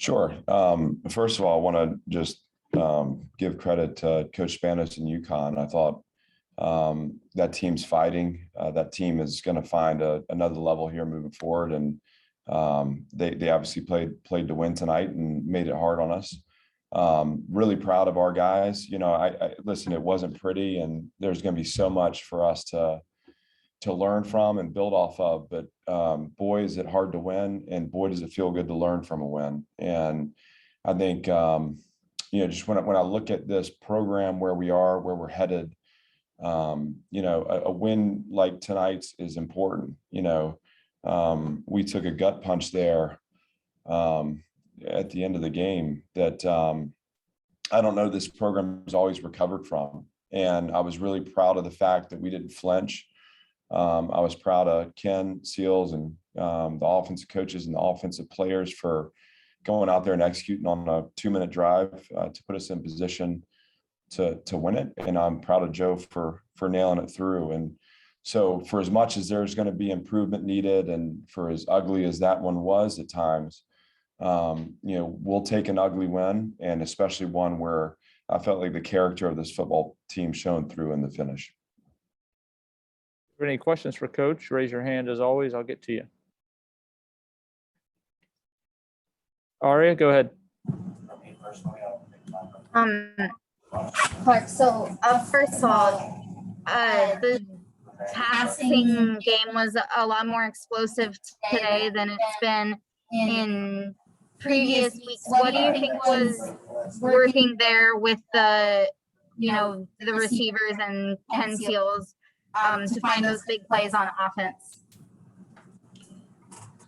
Sure. First of all, I want to just give credit to Coach Spanos and UConn. I thought that team's fighting. That team is going to find another level here moving forward, and they obviously played to win tonight and made it hard on us. Really proud of our guys. I listen. It wasn't pretty, and there's going to be so much for us to learn from and build off of. But boy, is it hard to win, and boy, does it feel good to learn from a win. And I think just when I look at this program, where we are, where we're headed, a win like tonight's is important. We took a gut punch there at the end of the game that I don't know this program has always recovered from. And I was really proud of the fact that we didn't flinch. I was proud of Ken Seals and the offensive coaches and the offensive players for going out there and executing on a 2-minute drive to put us in position to win it. And I'm proud of Joe for nailing it through. And so for as much as there's going to be improvement needed, and for as ugly as that one was at times, we'll take an ugly win, and especially one where I felt like the character of this football team shone through in the finish. If there are any questions for Coach, raise your hand. As always, I'll get to you. Aria, go ahead. Clark, so first of all, the passing game was a lot more explosive today than it's been in previous weeks. What do you think was working there with the receivers and Ken Seals to find those big plays on offense?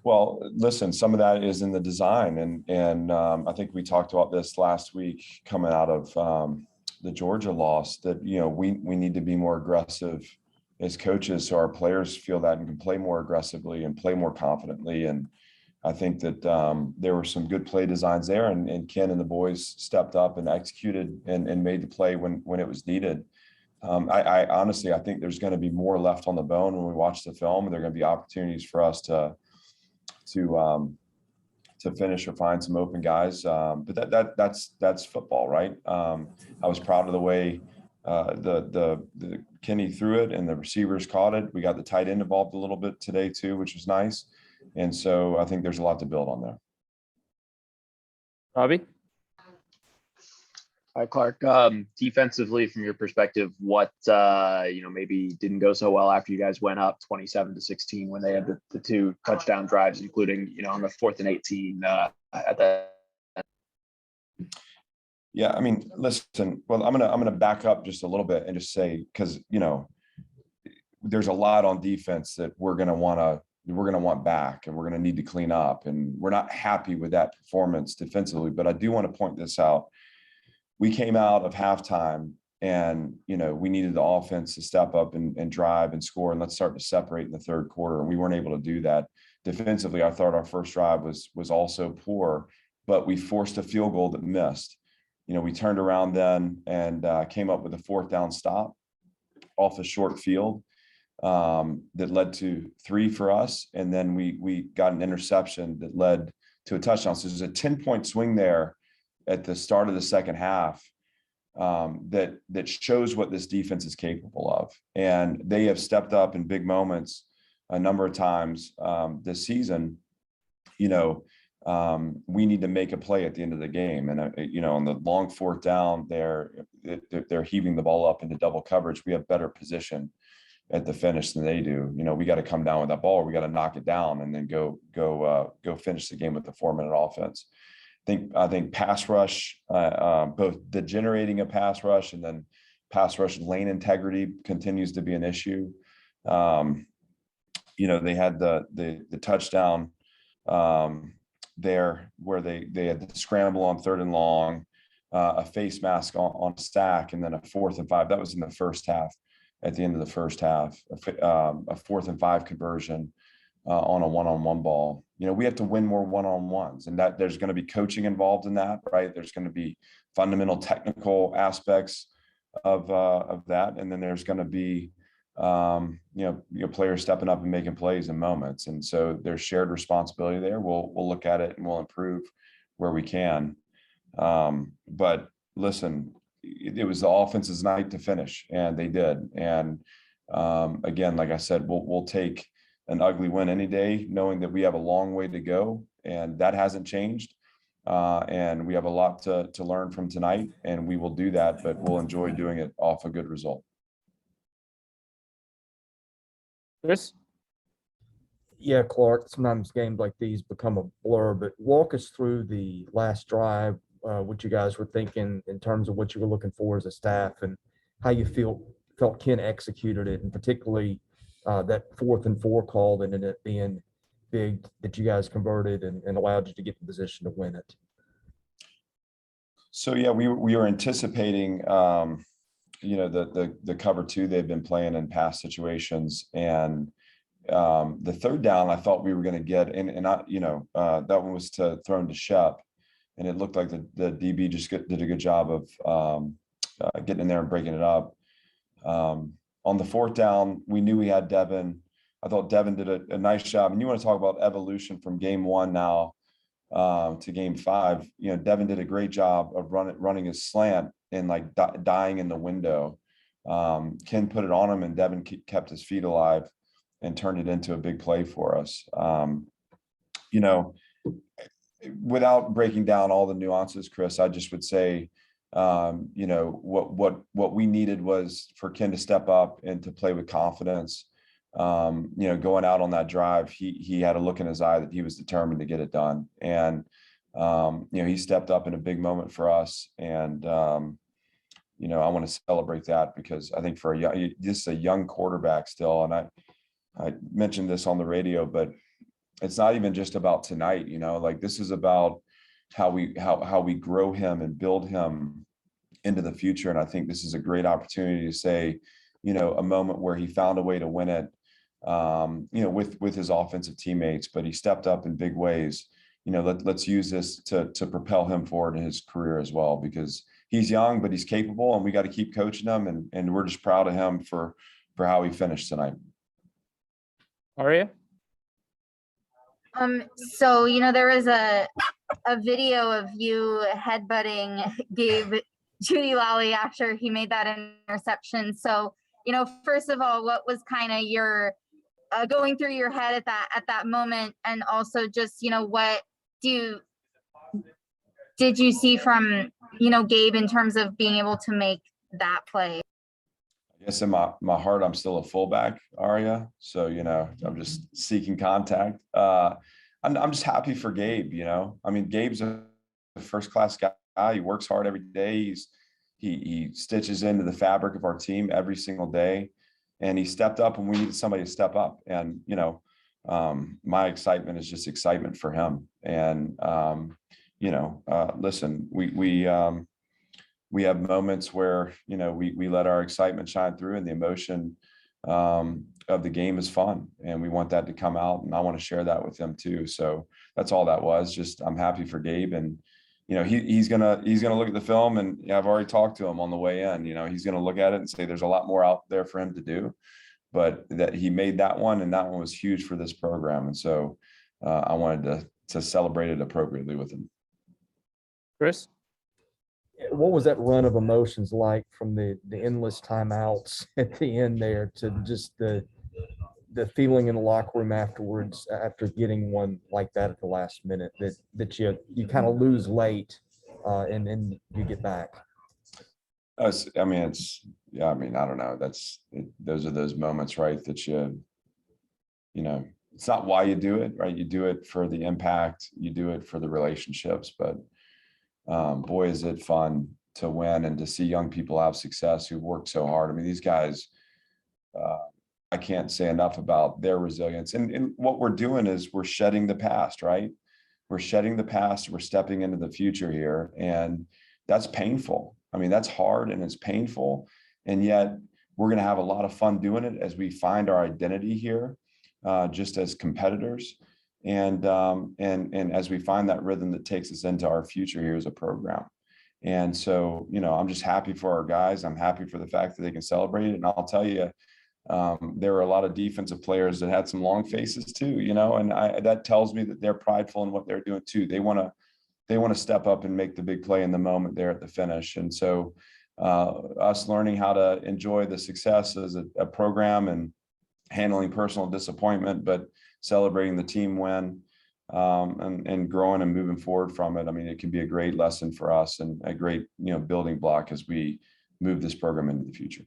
Well, listen, some of that is in the design, and I think we talked about this last week coming out of the Georgia loss, that we need to be more aggressive as coaches, so our players feel that and can play more aggressively and play more confidently. And I think that there were some good play designs there, and Ken and the boys stepped up and executed and made the play when it was needed. I honestly, I think there's going to be more left on the bone when we watch the film, and there are going to be opportunities for us to finish or find some open guys. But that's football, right? I was proud of the way the Kenny threw it and the receivers caught it. We got the tight end involved a little bit today too, which was nice. And so I think there's a lot to build on there. Robbie? Hi, Clark. Defensively, from your perspective, what maybe didn't go so well after you guys went up 27-16 when they had the 2 touchdown drives, including on the 4th and 18 at the. Yeah, I mean, listen. Well, I'm gonna back up just a little bit and just say, because there's a lot on defense that we're gonna want back, and we're gonna need to clean up, and we're not happy with that performance defensively. But I do want to point this out. We came out of halftime and, we needed the offense to step up and drive and score, and let's start to separate in the third quarter. And we weren't able to do that. Defensively, I thought our first drive was also poor, but we forced a field goal that missed. We turned around then and came up with a 4th down stop off a short field that led to 3 for us. And then we got an interception that led to a touchdown. So there's a 10-point swing there at the start of the second half that shows what this defense is capable of. And they have stepped up in big moments a number of times this season. We need to make a play at the end of the game. And, on the long 4th down, they're heaving the ball up into double coverage. We have better position at the finish than they do. We got to come down with that ball. We got to knock it down and then go finish the game with the 4-minute offense. I think pass rush, both the generating a pass rush and then pass rush lane integrity continues to be an issue. They had the touchdown there where they had the scramble on 3rd and long, a face mask on a stack, and then a 4th and 5. That was in the first half. At the end of the first half, a 4th and 5 conversion on a one-on-one ball. We have to win more one-on-ones, and that there's going to be coaching involved in that, right? There's going to be fundamental technical aspects of that, and then there's going to be players stepping up and making plays in moments. And so there's shared responsibility there. We'll look at it and we'll improve where we can. But listen, it was the offense's night to finish, and they did. And again, like I said, we'll take an ugly win any day, knowing that we have a long way to go, and that hasn't changed. And we have a lot to learn from tonight, and we will do that, but we'll enjoy doing it off a good result. Chris? Yeah, Clark, sometimes games like these become a blur, but walk us through the last drive, what you guys were thinking in terms of what you were looking for as a staff and how you felt Ken executed it, and particularly that 4th and 4 call that ended up being big that you guys converted and allowed you to get the position to win it. So yeah, we were anticipating, the cover 2 they've been playing in past situations, and the 3rd down I thought we were going to get, and that one was thrown to Shep, and it looked like the DB just did a good job of getting in there and breaking it up. On the 4th down, we knew we had Devin. I thought Devin did a nice job. And you want to talk about evolution from game 1 now to game 5. Devin did a great job of running his slant and like dying in the window. Ken put it on him, and Devin kept his feet alive and turned it into a big play for us. Without breaking down all the nuances, Chris, I just would say, what we needed was for Ken to step up and to play with confidence. Going out on that drive, he had a look in his eye that he was determined to get it done. And, he stepped up in a big moment for us. And, I want to celebrate that, because I think this is a young quarterback still. And I mentioned this on the radio, but it's not even just about tonight, like this is about how we grow him and build him into the future. And I think this is a great opportunity to say, a moment where he found a way to win it, with his offensive teammates, but he stepped up in big ways. Let's use this to propel him forward in his career as well, because he's young, but he's capable, and we got to keep coaching him. And we're just proud of him for how he finished tonight. Aria? So, there was a video of you headbutting Gabe Judy Lally after he made that interception. So, first of all, what was kind of your going through your head at that moment? And also just, what did you see from, Gabe in terms of being able to make that play? I guess in my heart, I'm still a fullback, Aria. So, I'm just seeking contact. I'm just happy for Gabe, Gabe's a first-class guy. He works hard every day. He stitches into the fabric of our team every single day. And he stepped up when we needed somebody to step up. And, my excitement is just excitement for him. And, listen, we have moments where, we let our excitement shine through, and the emotion of the game is fun, and we want that to come out, and I want to share that with them too. So that's all that was. Just, I'm happy for Gabe, and, he's gonna look at the film, and I've already talked to him on the way in. He's gonna look at it and say there's a lot more out there for him to do, but that he made that one, and that one was huge for this program. And so I wanted to celebrate it appropriately with him. Chris? What was that run of emotions like, from the endless timeouts at the end there to just the feeling in the locker room afterwards, after getting one like that at the last minute, that you kind of lose late and then you get back? I don't know. Those are those moments, right? That it's not why you do it, right? You do it for the impact, you do it for the relationships, but boy, is it fun to win and to see young people have success who've worked so hard. These guys, I can't say enough about their resilience. And what we're doing is we're shedding the past, right? We're shedding the past. We're stepping into the future here. And that's painful. That's hard and it's painful. And yet we're going to have a lot of fun doing it as we find our identity here, just as competitors. And as we find that rhythm that takes us into our future here as a program. And so, I'm just happy for our guys. I'm happy for the fact that they can celebrate it. And I'll tell you, there were a lot of defensive players that had some long faces too, and that tells me that they're prideful in what they're doing too. They want they want to step up and make the big play in the moment there at the finish. And so us learning how to enjoy the success as a program and handling personal disappointment, but celebrating the team win, and growing and moving forward from it. I mean, it can be a great lesson for us and a great, building block as we move this program into the future.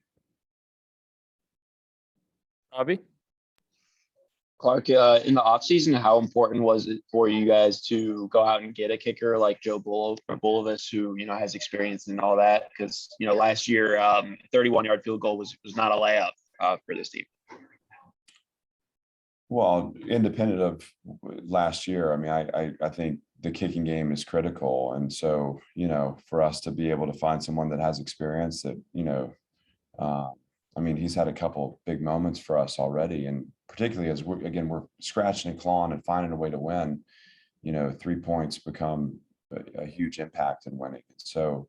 Bobby? Clark, in the offseason, how important was it for you guys to go out and get a kicker like Joe Bulovas, who, has experience in all that? Because, last year, 31-yard field goal was not a layup for this team. Well, independent of last year, I mean, I think the kicking game is critical. And so, for us to be able to find someone that has experience that, I mean, he's had a couple big moments for us already. And particularly as we're scratching and clawing and finding a way to win, 3 points become a huge impact in winning. So,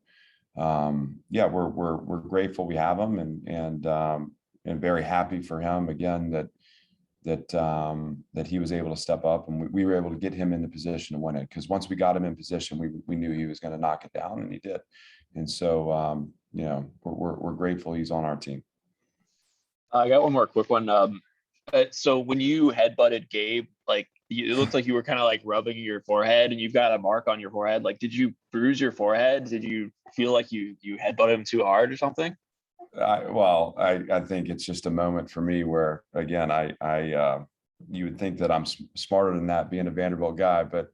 yeah, we're grateful we have him and very happy for him again that he was able to step up and we were able to get him in the position to win it. Because once we got him in position, we knew he was going to knock it down, and he did. And so, we're grateful he's on our team. I got one more quick one. So when you headbutted Gabe, it looked like you were kind of like rubbing your forehead, and you've got a mark on your forehead. Like, did you bruise your forehead? Did you feel like you headbutted him too hard or something? I think it's just a moment for me where, again, you would think that I'm smarter than that, being a Vanderbilt guy, but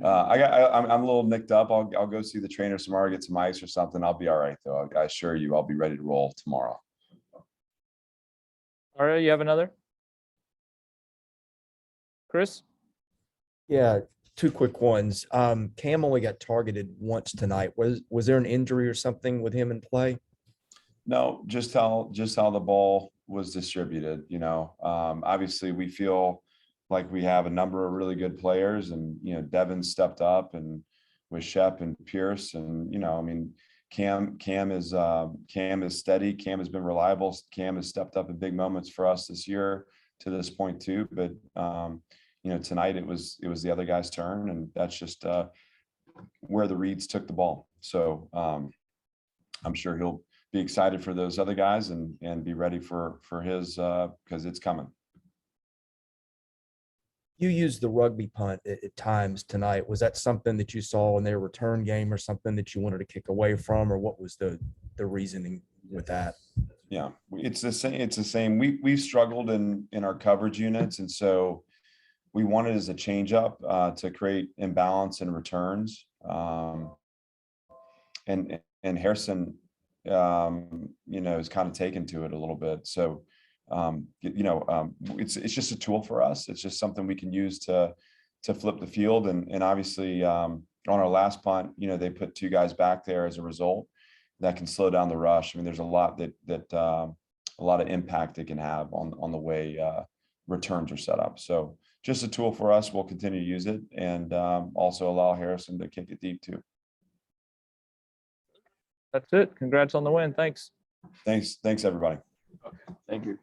I'm a little nicked up. I'll go see the trainer tomorrow, get some ice or something. I'll be all right though. I assure you, I'll be ready to roll tomorrow. All right, you have another? Chris? Yeah, two quick ones. Cam only got targeted once tonight. Was there an injury or something with him in play? No, just how the ball was distributed. Obviously we feel like we have a number of really good players, and Devin stepped up, and with Shep and Pierce, and I mean, Cam is steady. Cam has been reliable. Cam has stepped up in big moments for us this year to this point too. But tonight it was the other guy's turn, and that's just where the Reeds took the ball. So I'm sure he'll be excited for those other guys and be ready for his because it's coming. You used the rugby punt at times tonight. Was that something that you saw in their return game, or something that you wanted to kick away from, or what was the reasoning with that? Yeah, it's the same. We've struggled in our coverage units, and so we wanted as a change up to create imbalance in returns. And Harrison, is kind of taken to it a little bit. So, it's just a tool for us. It's just something we can use to flip the field. And obviously on our last punt, they put two guys back there as a result that can slow down the rush. I mean, there's a lot a lot of impact it can have on the way returns are set up. So just a tool for us. We'll continue to use it, and also allow Harrison to kick it deep too. That's it. Congrats on the win. Thanks. Thanks everybody. Okay, thank you.